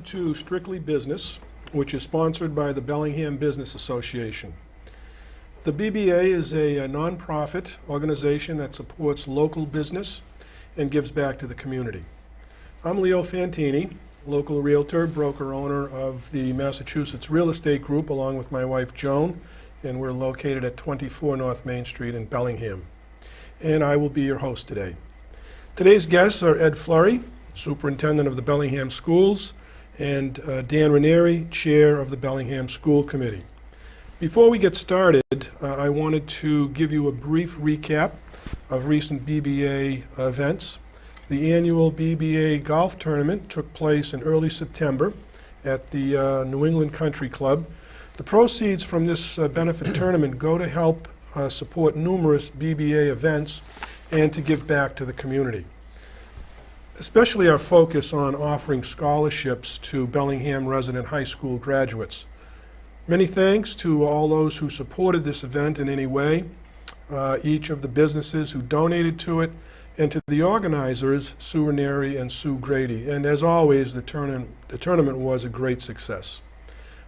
to Strictly Business, which is sponsored by the Bellingham Business Association. The BBA is a nonprofit organization that supports local business and gives back to the community. I'm Leo Fantini, local realtor, broker owner of the Massachusetts Real Estate Group, along with my wife Joan, and we're located at 24 North Main Street in Bellingham. And I will be your host today. Today's guests are Ed Fleury, Superintendent of the Bellingham Schools, and Dan Ranieri, Chair of the Bellingham School Committee. Before we get started, I wanted to give you a brief recap of recent BBA events. The annual BBA golf tournament took place in early September at the New England Country Club. The proceeds from this benefit tournament go to help support numerous BBA events and to give back to the community. Especially our focus on offering scholarships to Bellingham resident high school graduates. Many thanks to all those who supported this event in any way, each of the businesses who donated to it, and to the organizers, Sue Ranieri and Sue Grady. And as always, the tournament was a great success.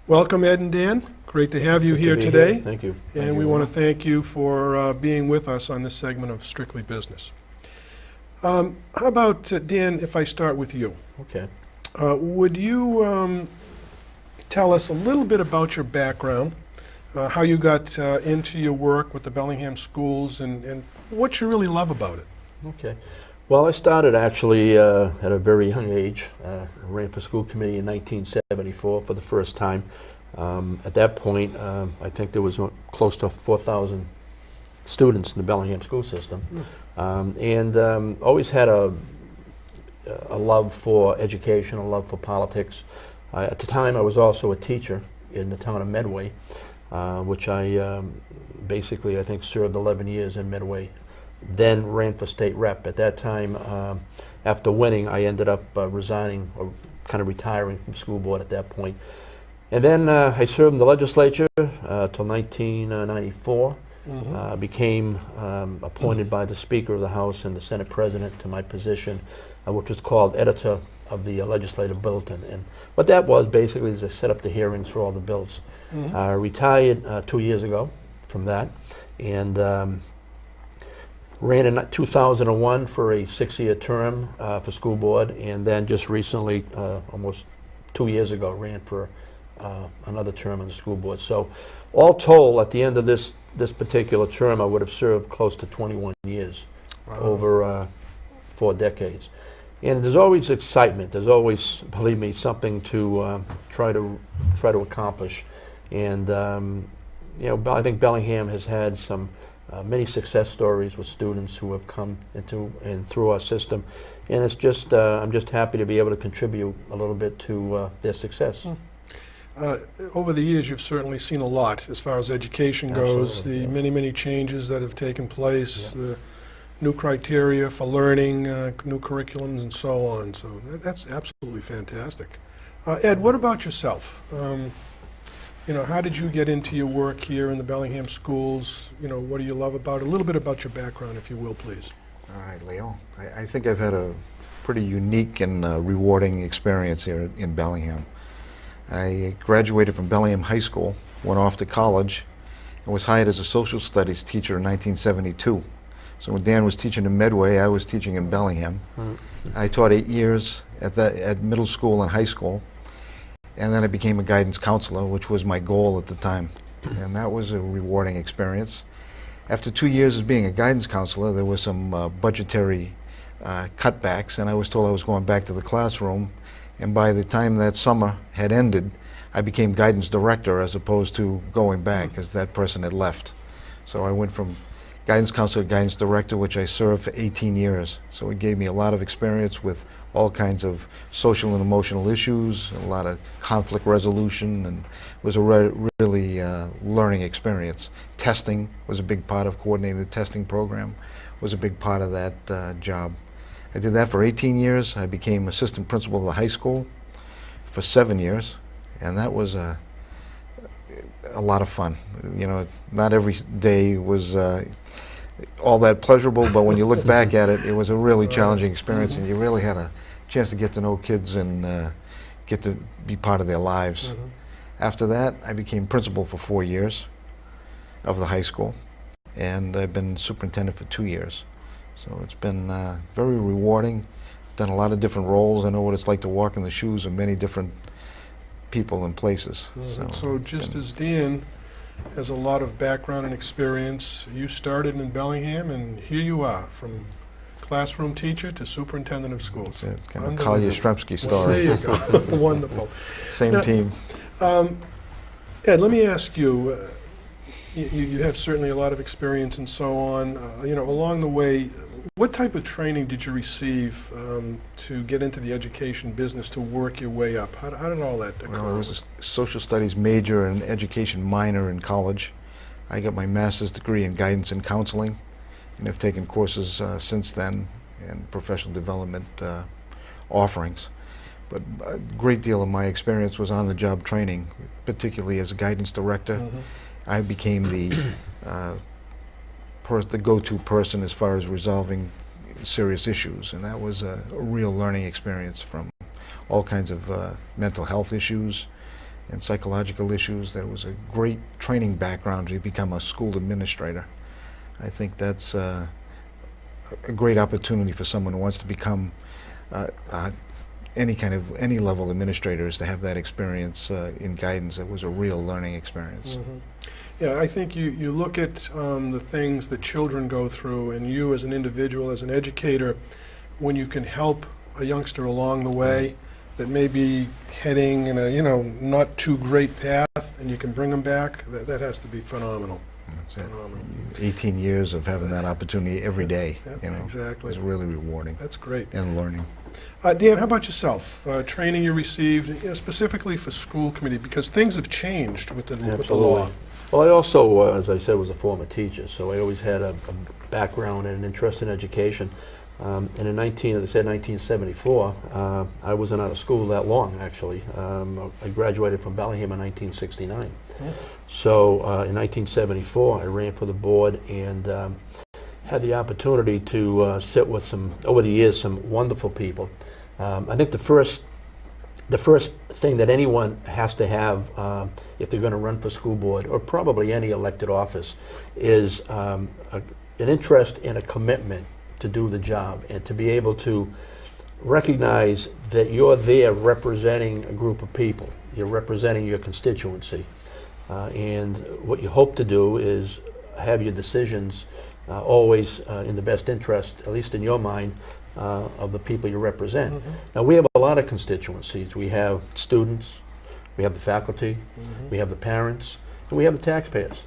Welcome, Ed and Dan. Great to have you here today. Thank you. And we want to thank you for being with us on this segment of Strictly Business. How about, Dan, if I start with you? Okay. Would you tell us a little bit about your background, how you got into your work with the Bellingham Schools, and what you really love about it? Okay. Well, I started actually at a very young age. Ran for school committee in 1974 for the first time. At that point, I think there was close to 4,000 students in the Bellingham school system. And always had a love for education, a love for politics. At the time, I was also a teacher in the town of Medway, which I basically, I think, served 11 years in Medway. Then ran for state rep. At that time, after winning, I ended up resigning or kind of retiring from school board at that point. And then I served in the legislature till 1994. Became appointed by the Speaker of the House and the Senate President to my position, which was called editor of the legislative bulletin. And what that was basically is I set up the hearings for all the bills. Retired 2 years ago from that, and ran in 2001 for a 6-year term for school board, and then just recently, almost 2 years ago, ran for another term on the school board. So all told, at the end of this particular term, I would have served close to 21 years, over 4 decades. And there's always excitement. There's always, believe me, something to try to accomplish. And you know, I think Bellingham has had some many success stories with students who have come into and through our system. And it's just, I'm just happy to be able to contribute a little bit to their success. Over the years, you've certainly seen a lot as far as education goes, Absolutely, the many changes that have taken place, the new criteria for learning, new curriculums, and so on. So that's absolutely fantastic. Ed, what about yourself? You know, how did you get into your work here in the Bellingham Schools? You know, what do you love about it? A little bit about your background, if you will, please. All right, Leo. I think I've had a pretty unique and rewarding experience here in Bellingham. I graduated from Bellingham High School, went off to college, and was hired as a social studies teacher in 1972. So when Dan was teaching in Medway, I was teaching in Bellingham. I taught 8 years at middle school and high school, and then I became a guidance counselor, which was my goal at the time. And that was a rewarding experience. After 2 years as being a guidance counselor, there was some budgetary cutbacks, and I was told I was going back to the classroom. And by the time that summer had ended, I became guidance director as opposed to going back, as that person had left. So I went from guidance counselor to guidance director, which I served for 18 years. So it gave me a lot of experience with all kinds of social and emotional issues, a lot of conflict resolution, and was a really learning experience. Testing was a big part of coordinating the testing program, was a big part of that job. I did that for 18 years. I became assistant principal of the high school for 7 years, and that was a lot of fun. You know, not every day was all that pleasurable, but when you look back at it, it was a really challenging experience, and you really had a chance to get to know kids and get to be part of their lives. Mhm. After that, I became principal for 4 years of the high school, and I've been superintendent for 2 years. So it's been very rewarding. Done a lot of different roles. I know what it's like to walk in the shoes of many different people and places. So it's just been- as Dan has a lot of background and experience, you started in Bellingham, and here you are, from classroom teacher to superintendent of schools. It's kind of a Kali Yastrzemski Well, there story. you go. Wonderful. Same Now- team. Ed, let me ask you, you have certainly a lot of experience and so on. Along the way, what type of training did you receive to get into the education business, to work your way up? How did all that occur? Well, I was a social studies major and education minor in college. I got my master's degree in guidance and counseling, and have taken courses since then in professional development offerings. But a great deal of my experience was on-the-job training, particularly as a guidance director. Mhm. I became the the go-to person as far as resolving serious issues, and that was a real learning experience from all kinds of mental health issues and psychological issues. That was a great training background to become a school administrator. I think that's a great opportunity for someone who wants to become any level administrator, is to have that experience in guidance. It was a real learning experience. Mhm. Yeah, I think you look at the things that children go through, and you as an individual, as an educator, when you can help a youngster along the way that may be heading in a not too great path, and you can bring them back, that has to be phenomenal. That's it. Phenomenal. 18 years of having that opportunity every day, Yeah, exactly. is really rewarding That's great. and learning. Dan, how about yourself? Training you received, specifically for school committee, because things have changed with the law. Absolutely. Well, I also, as I said, was a former teacher, so I always had a background and an interest in education. And in 1974, I wasn't out of school that long, actually. I graduated from Bellingham in 1969. So in 1974, I ran for the board and had the opportunity to sit with over the years, some wonderful people. I think the first thing that anyone has to have if they're going to run for school board, or probably any elected office, is an interest and a commitment to do the job, and to be able to recognize that you're there representing a group of people. You're representing your constituency. And what you hope to do is have your decisions always in the best interest, at least in your mind, of the people you represent. Mhm. Now, we have a lot of constituencies. We have students, we have the faculty, Mhm. we have the parents, and we have the taxpayers.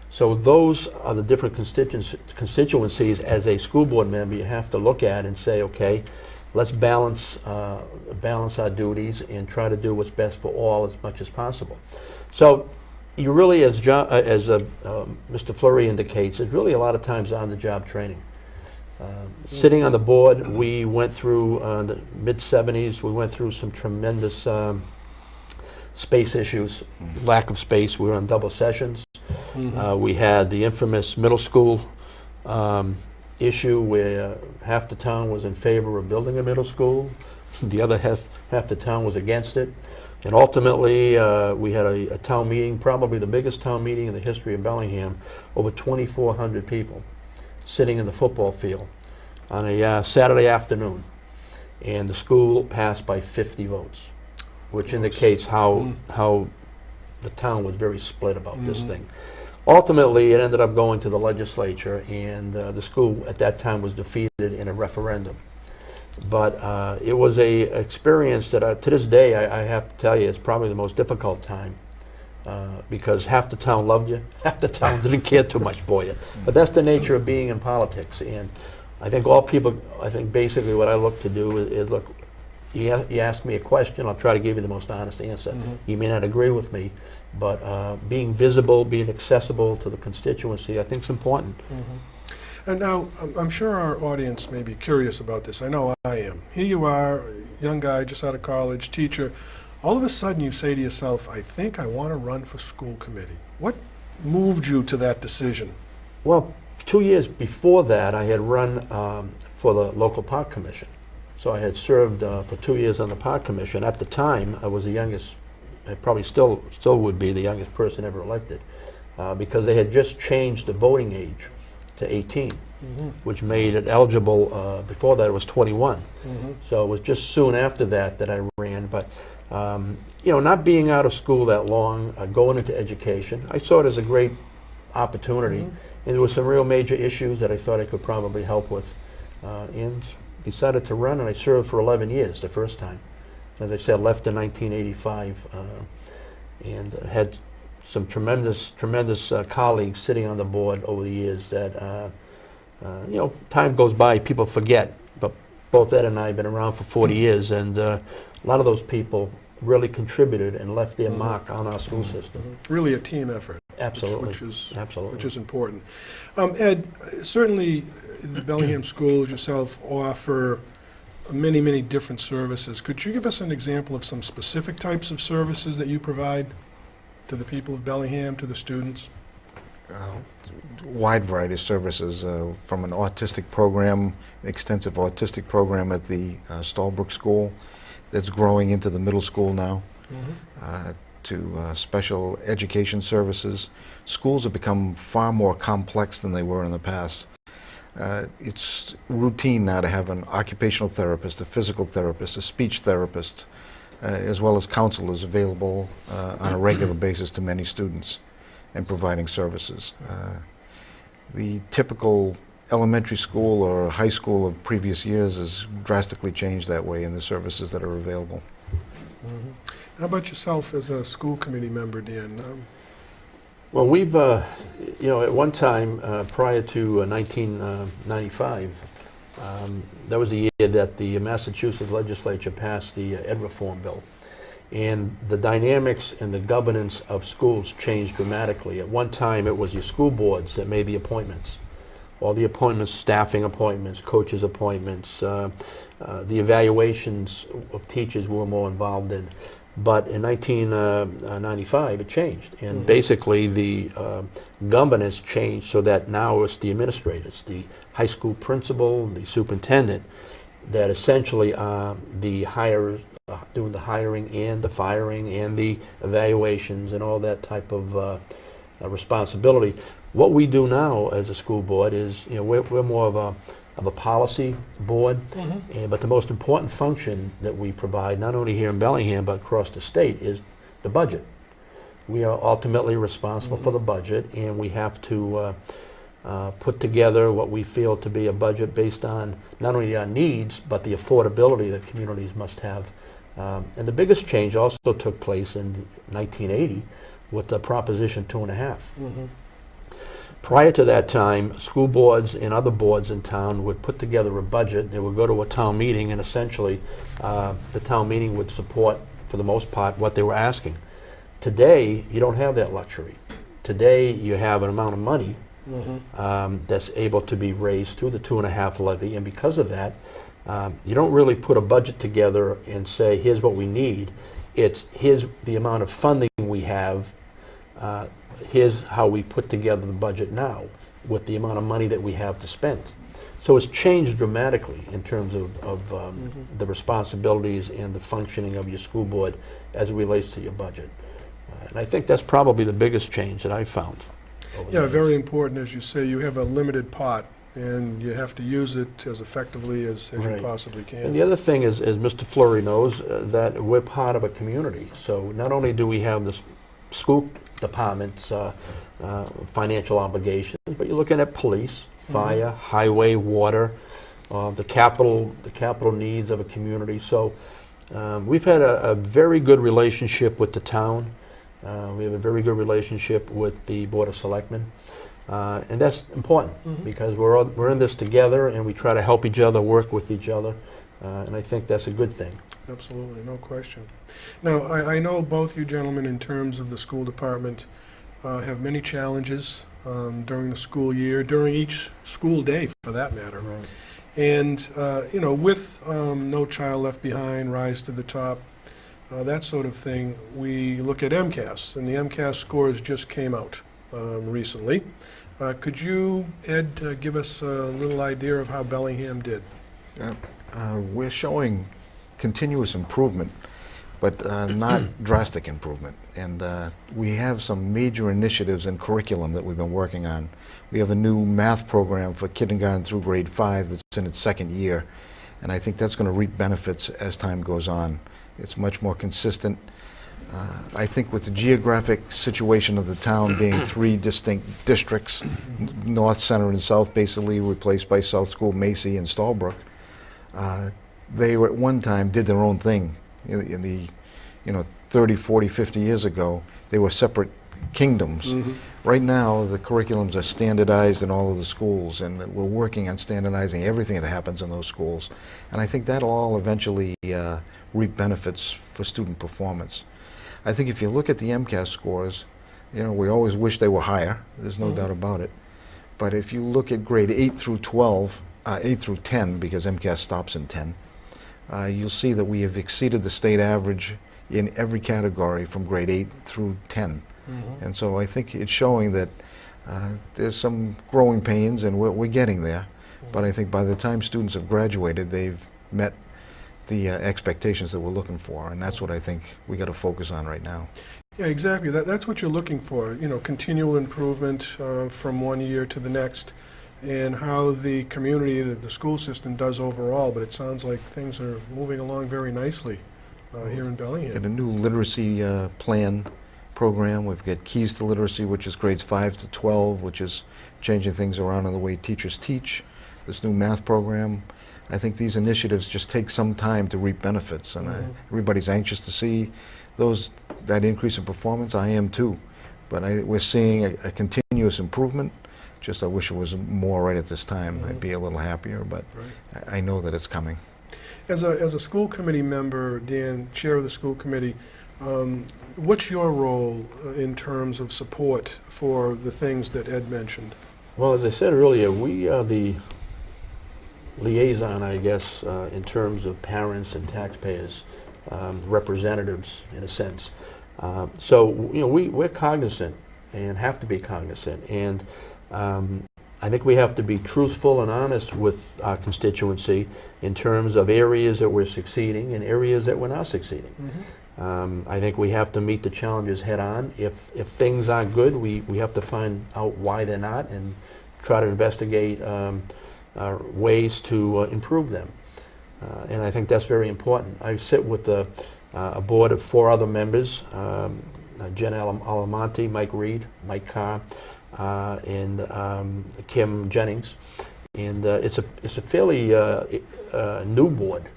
So those are the different constituencies. As a school board member, you have to look at and say, okay, let's balance our duties and try to do what's best for all as much as possible. So you really, as Mr. Fleury indicates, it's really a lot of times on-the-job training. Sitting on the board, we went through the mid-'70s, we went through some tremendous space issues, lack of space. We were on double sessions. Mhm. We had the infamous middle school issue where half the town was in favor of building a middle school, the other half the town was against it. And ultimately, we had a town meeting, probably the biggest town meeting in the history of Bellingham, over 2,400 people sitting in the football field on a Saturday afternoon. And the school passed by 50 votes, which indicates how the town was very split about this thing. Ultimately, it ended up going to the legislature, and the school at that time was defeated in a referendum. But it was a experience that to this day, I have to tell you, it's probably the most difficult time because half the town loved you, half the town didn't care too much for you. But that's the nature of being in politics. And I think basically what I look to do is look, you ask me a question, I'll try to give you the most honest answer. You may not agree with me, but being visible, being accessible to the constituency, I think is important. And now, I'm sure our audience may be curious about this. I know I am. Here you are, young guy, just out of college, teacher. All of a sudden you say to yourself, I think I want to run for school committee. What moved you to that decision? Well, 2 years before that, I had run for the local park commission. So I had served for 2 years on the Park Commission. At the time, I was the youngest, I probably still would be the youngest person ever elected, because they had just changed the voting age to 18, which made it eligible. Before that, it was 21. So it was just soon after that that I ran. But you know, not being out of school that long, going into education, I saw it as a great opportunity. And there were some real major issues that I thought I could probably help with, and decided to run, and I served for 11 years the first time. As I said, left in 1985, and had some tremendous colleagues sitting on the board over the years that, you know, time goes by, people forget, but both Ed and I have been around for 40 years, and a lot of those people really contributed and left their mark on our school system. Really a team effort. Absolutely. Absolutely. Which is important. Ed, certainly the Bellingham schools yourself offer many, many different services. Could you give us an example of some specific types of services that you provide to the people of Bellingham, to the students? Wide variety of services, from an autistic program, extensive autistic program at the Stallbrook School that's growing into the middle school now, to special education services. Schools have become far more complex than they were in the past. It's routine now to have an occupational therapist, a physical therapist, a speech therapist, as well as counselors available on a regular basis to many students and providing services. The typical elementary school or high school of previous years has drastically changed that way in the services that are available. How about yourself as a school committee member, Dan? Well, we've, you know, at one time, prior to 1995, that was the year that the Massachusetts legislature passed the Ed Reform Bill. And the dynamics and the governance of schools changed dramatically. At one time, it was your school boards that made the appointments. All the appointments, staffing appointments, coaches appointments, the evaluations of teachers we were more involved in. But in 1995, it changed. And basically, the governance changed so that now it's the administrators, the high school principal, the superintendent, that essentially are the hires, doing the hiring and the firing and the evaluations and all that type of responsibility. What we do now as a school board is, you know, we're more of a policy board, but the most important function that we provide, not only here in Bellingham but across the state, is the budget. We are ultimately responsible for the budget, and we have to put together what we feel to be a budget based on not only our needs but the affordability that communities must have. And the biggest change also took place in 1980 with the Proposition 2.5. Prior to that time, school boards and other boards in town would put together a budget. They would go to a town meeting, and essentially the town meeting would support, for the most part, what they were asking. Today, you don't have that luxury. Today, you have an amount of money that's able to be raised through the 2.5 levy, and because of that, you don't really put a budget together and say, here's what we need. It's, here's the amount of funding we have, here's how we put together the budget now with the amount of money that we have to spend. So it's changed dramatically in terms of the responsibilities and the functioning of your school board as it relates to your budget. And I think that's probably the biggest change that I've found. Yeah, very important. As you say, you have a limited pot, and you have to use it as effectively as you possibly can. And the other thing is, as Mr. Fleury knows, that we're part of a community. So not only do we have this school department's financial obligations, but you're looking at police, fire, highway, water, the capital needs of a community. So we've had a very good relationship with the town. We have a very good relationship with the Board of Selectmen. And that's important because we're in this together, and we try to help each other, work with each other, and I think that's a good thing. Absolutely, no question. Now, I know both you gentlemen, in terms of the school department, have many challenges during the school year, during each school day, for that matter. Right. And, you know, with No Child Left Behind, Rise to the Top, that sort of thing, we look at MCAS, and the MCAS scores just came out recently. Could you, Ed, give us a little idea of how Bellingham did? We're showing continuous improvement, but not drastic improvement. And we have some major initiatives in curriculum that we've been working on. We have a new math program for kindergarten through grade 5 that's in its second year, and I think that's going to reap benefits as time goes on. It's much more consistent. I think with the geographic situation of the town being 3 distinct districts, north, center, and south, basically replaced by South School, Macy, and Stallbrook, they were at one time did their own thing. In the 30, 40, 50 years ago, they were separate kingdoms. Right now, the curriculums are standardized in all of the schools, and we're working on standardizing everything that happens in those schools. And I think that'll all eventually reap benefits for student performance. I think if you look at the MCAS scores, we always wish they were higher. There's no doubt about it. But if you look at grade 8 through 12, 8 through 10, because MCAS stops in 10, you'll see that we have exceeded the state average in every category from grade 8 through 10. And so I think it's showing that there's some growing pains, and we're getting there. But I think by the time students have graduated, they've met the expectations that we're looking for, and that's what I think we got to focus on right now. Yeah, exactly. That's what you're looking for, continual improvement from one year to the next, and how the community, the school system does overall. But it sounds like things are moving along very nicely here in Bellingham. Got a new literacy plan program. We've got Keys to Literacy, which is grades 5 to 12, which is changing things around in the way teachers teach. This new math program. I think these initiatives just take some time to reap benefits, and everybody's anxious to see that increase in performance. I am too, but we're seeing a continuous improvement. Just I wish it was more right at this time. I'd be a little happier, but I know that it's coming. As a school committee member, Dan, chair of the school committee, what's your role in terms of support for the things that Ed mentioned? Well, as I said earlier, we are the liaison, I guess, in terms of parents and taxpayers, representatives in a sense. So we're cognizant and have to be cognizant, and I think we have to be truthful and honest with our constituency in terms of areas that we're succeeding and areas that we're not succeeding. I think we have to meet the challenges head on. If things aren't good, we have to find out why they're not and try to investigate ways to improve them. And I think that's very important. I sit with a board of 4 other members, Jen Alamonte, Mike Reed, Mike Carr, and Kim Jennings. And it's a fairly new board.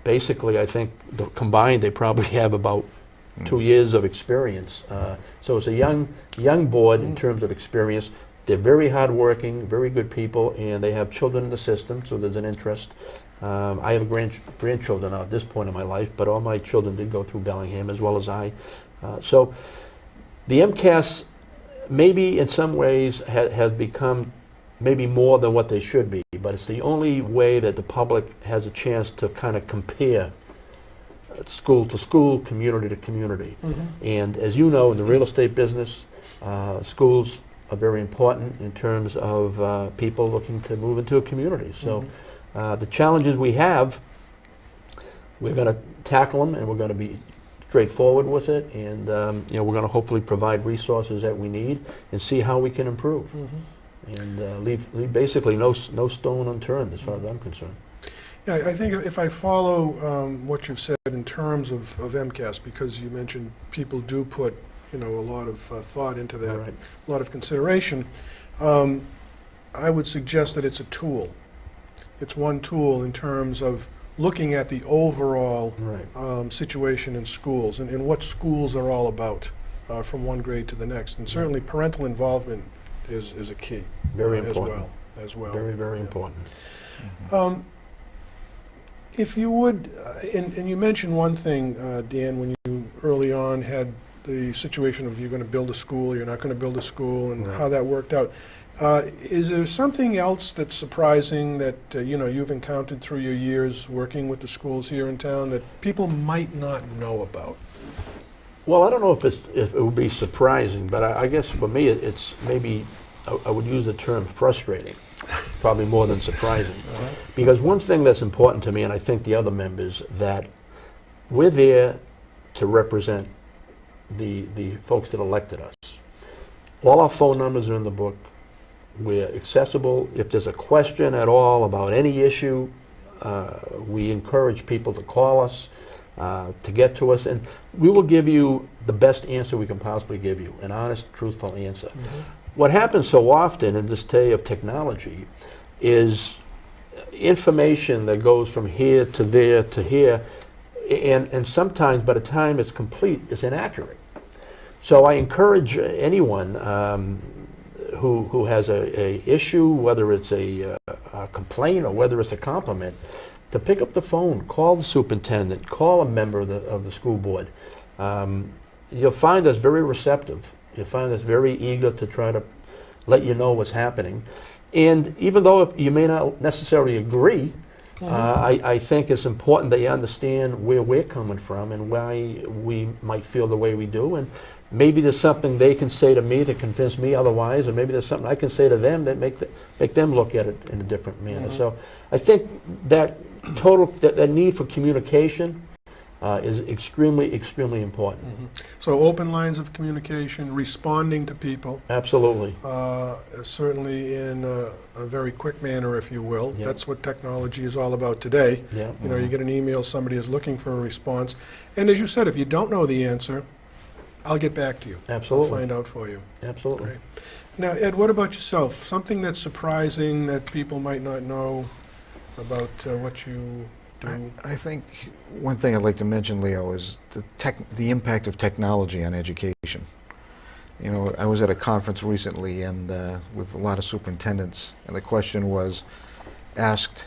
Basically, I think combined they probably have about 2 years of experience. So it's a young board in terms of experience. They're very hardworking, very good people, and they have children in the system, so there's an interest. I have grandchildren now at this point in my life, but all my children did go through Bellingham as well as I. So the MCAS maybe in some ways has become maybe more than what they should be, but it's the only way that the public has a chance to kind of compare school to school, community to community. And as you know, in the real estate business, schools are very important in terms of people looking to move into a community. So the challenges we have, we're going to tackle them, and we're going to be straightforward with it, and we're going to hopefully provide resources that we need and see how we can improve. And leave basically no stone unturned as far as I'm concerned. Yeah, I think if I follow what you've said in terms of MCAS, because you mentioned people do put a lot of thought into that, a lot of consideration, I would suggest that it's a tool. It's one tool in terms of looking at the overall situation in schools and what schools are all about from one grade to the next. And certainly parental involvement is a key. Very important. As well. Very, very important. If you would, and you mentioned one thing, Dan, when you early on had the situation of you're going to build a school, you're not going to build a school, and how that worked out. Is there something else that's surprising that you've encountered through your years working with the schools here in town that people might not know about? Well, I don't know if it would be surprising, but I guess for me it's maybe I would use the term frustrating. probably more than surprising. Because one thing that's important to me, and I think the other members, that we're there to represent the folks that elected us. All our phone numbers are in the book. We're accessible. If there's a question at all about any issue, we encourage people to call us, to get to us, and we will give you the best answer we can possibly give you, an honest, truthful answer. What happens so often in this day of technology is information that goes from here to there to here, and sometimes by the time it's complete, it's inaccurate. So I encourage anyone who has a issue, whether it's a complaint or whether it's a compliment, to pick up the phone, call the superintendent, call a member of the school board. You'll find us very receptive. You'll find us very eager to try to let you know what's happening. And even though if you may not necessarily agree, I think it's important that you understand where we're coming from and why we might feel the way we do. And maybe there's something they can say to me that convince me otherwise, or maybe there's something I can say to them that make them look at it in a different manner. So I think that that need for communication is extremely, extremely important. So open lines of communication, responding to people, Absolutely. certainly in a very quick manner, if you will. Yeah. That's what technology is all about today. Yeah. You know, you get an email, somebody is looking for a response. And as you said, if you don't know the answer, I'll get back to you. Absolutely. I'll find out for you. Absolutely. Great. Now, Ed, what about yourself? Something that's surprising that people might not know about what you do? I think one thing I'd like to mention, Leo, is the impact of technology on education. You know, I was at a conference recently and with a lot of superintendents, and the question was asked,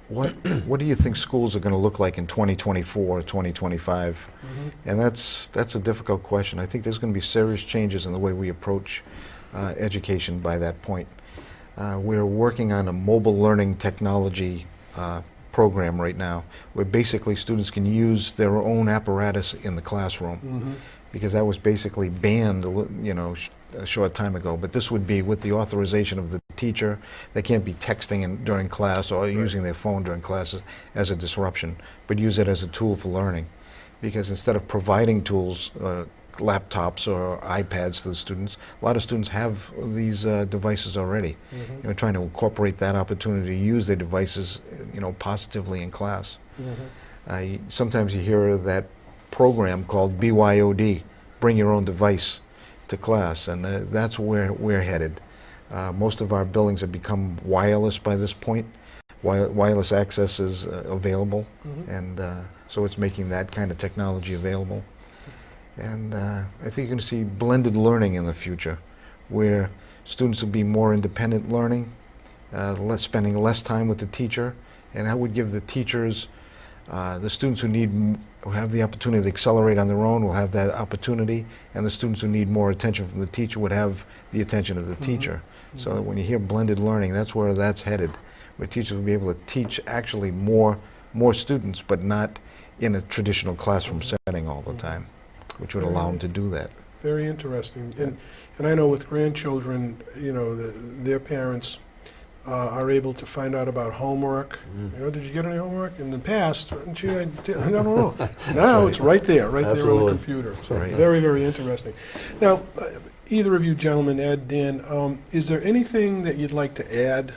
what do you think schools are going to look like in 2024 or 2025? And that's a difficult question. I think there's going to be serious changes in the way we approach education by that point. We're working on a mobile learning technology program right now, where basically students can use their own apparatus in the classroom, because that was basically banned, you know, a short time ago. But this would be with the authorization of the teacher. They can't be texting during class or using their phone during classes as a disruption, but use it as a tool for learning. Because instead of providing tools, laptops or iPads to the students, a lot of students have these devices already. You know, trying to incorporate that opportunity to use their devices, you know, positively in class. Sometimes you hear that program called BYOD, Bring Your Own Device to class, and that's where we're headed. Most of our buildings have become wireless by this point. Wireless access is available, and so it's making that kind of technology available. And I think you're going to see blended learning in the future, where students will be more independent learning, spending less time with the teacher, and I would give the teachers, the students who have the opportunity to accelerate on their own will have that opportunity, and the students who need more attention from the teacher would have the attention of the teacher. So that when you hear blended learning, that's where that's headed, where teachers will be able to teach actually more students, but not in a traditional classroom setting all the time, which would allow them to do that. Very interesting. And I know with grandchildren, you know, their parents are able to find out about homework. You know, did you get any homework? In the past, gee, I don't know. Now it's right there on the computer. So very, very interesting. Now, either of you gentlemen, Ed, Dan, is there anything that you'd like to add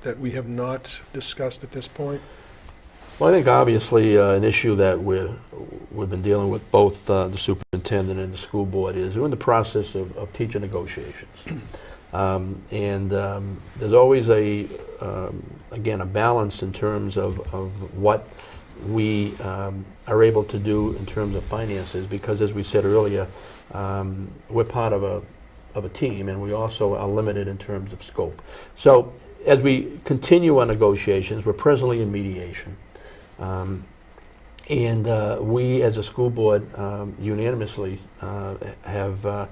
that we have not discussed at this point? Well, I think obviously an issue that we've been dealing with, both the superintendent and the school board, is we're in the process of teacher negotiations. There's always again, a balance in terms of what we are able to do in terms of finances, because as we said earlier, we're part of a team, and we also are limited in terms of scope. So as we continue our negotiations, we're presently in mediation. We, as a school board, unanimously have, I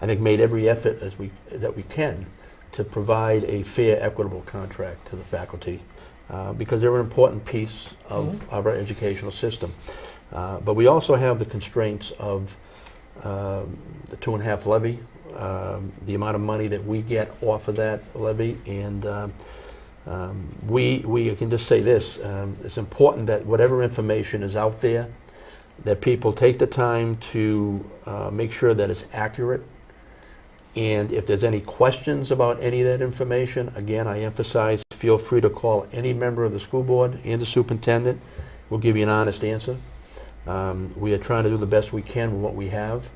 think, made every effort that we can to provide a fair, equitable contract to the faculty, because they're an important piece of our educational system. But we also have the constraints of the 2.5 levy, the amount of money that we get off of that levy, and we can just say this, it's important that whatever information is out there, that people take the time to make sure that it's accurate. And if there's any questions about any of that information, again, I emphasize, feel free to call any member of the school board and the superintendent. We'll give you an honest answer. We are trying to do the best we can with what we have.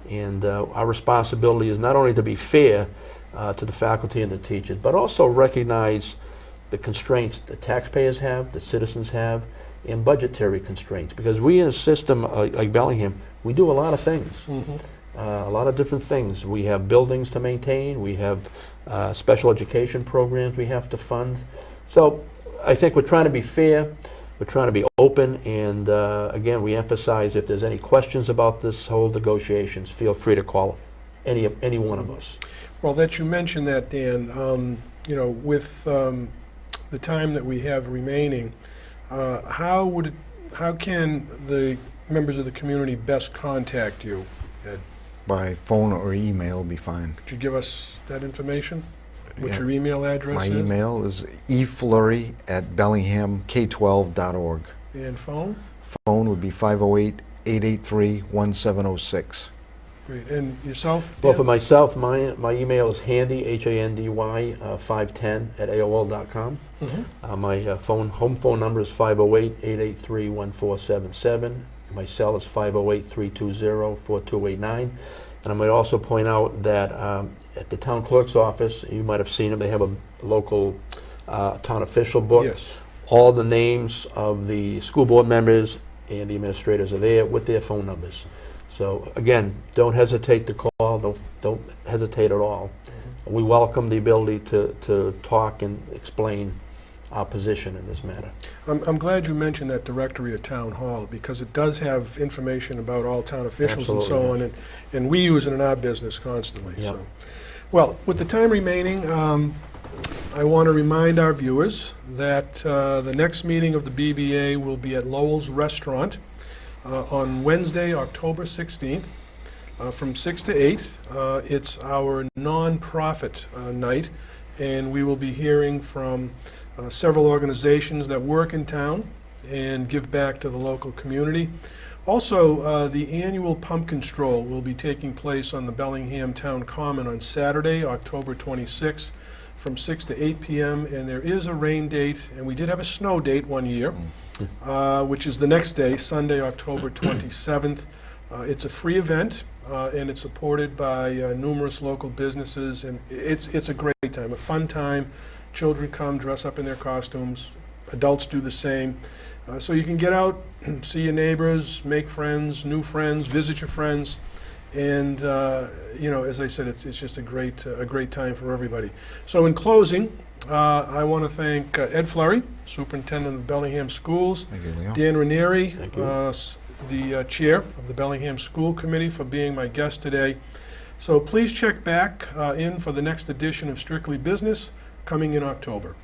And our responsibility is not only to be fair to the faculty and the teachers, but also recognize the constraints the taxpayers have, the citizens have, and budgetary constraints. Because we in a system like Bellingham, we do a lot of things. A lot of different things. We have buildings to maintain, we have special education programs we have to fund. So I think we're trying to be fair, we're trying to be open, and again, we emphasize if there's any questions about this whole negotiations, feel free to call any one of us. Well, that you mentioned that, Dan, you know, with the time that we have remaining, how can the members of the community best contact you, Ed? By phone or email will be fine. Could you give us that information? What Yeah. your email address My is? email is efleury@bellinghamk12.org. And phone? Phone would be 508-883-1706. Great. And yourself? Well, Dan? for myself, my email is handy, Handy, 510 @AOL.com. My home phone number is 508-883-1477. My cell is 508-320-4289. And I might also point out that at the town clerk's office, you might have seen them, they have a local town official book. Yes. All the names of the school board members and the administrators are there with their phone numbers. So again, don't hesitate to call, don't hesitate at all. We welcome the ability to talk and explain our position in this matter. I'm glad you mentioned that directory at Town Hall, because it does have information about all town officials and so Absolutely. on, and we use it in our business constantly. Yep. So, well, with the time remaining, I want to remind our viewers that the next meeting of the BBA will be at Lowell's Restaurant on Wednesday, October 16th, from 6 to 8. It's our non-profit night, and we will be hearing from several organizations that work in town and give back to the local community. Also, the annual pumpkin stroll will be taking place on the Bellingham Town Common on Saturday, October 26th, from 6 to 8 p.m. And there is a rain date, and we did have a snow date one year, which is the next day, Sunday, October 27th. It's a free event, and it's supported by numerous local businesses, and it's a great time, a fun time. Children come, dress up in their costumes, adults do the same. So you can get out, see your neighbors, make friends, new friends, visit your friends, and you know, as I said, it's just a great time for everybody. So in closing, I want to thank Ed Fleury, Superintendent of Bellingham Schools, Thank you, Leo. Dan Ranieri, Thank you. the Chair of the Bellingham School Committee, for being my guest today. So please check back in for the next edition of Strictly Business, coming in October.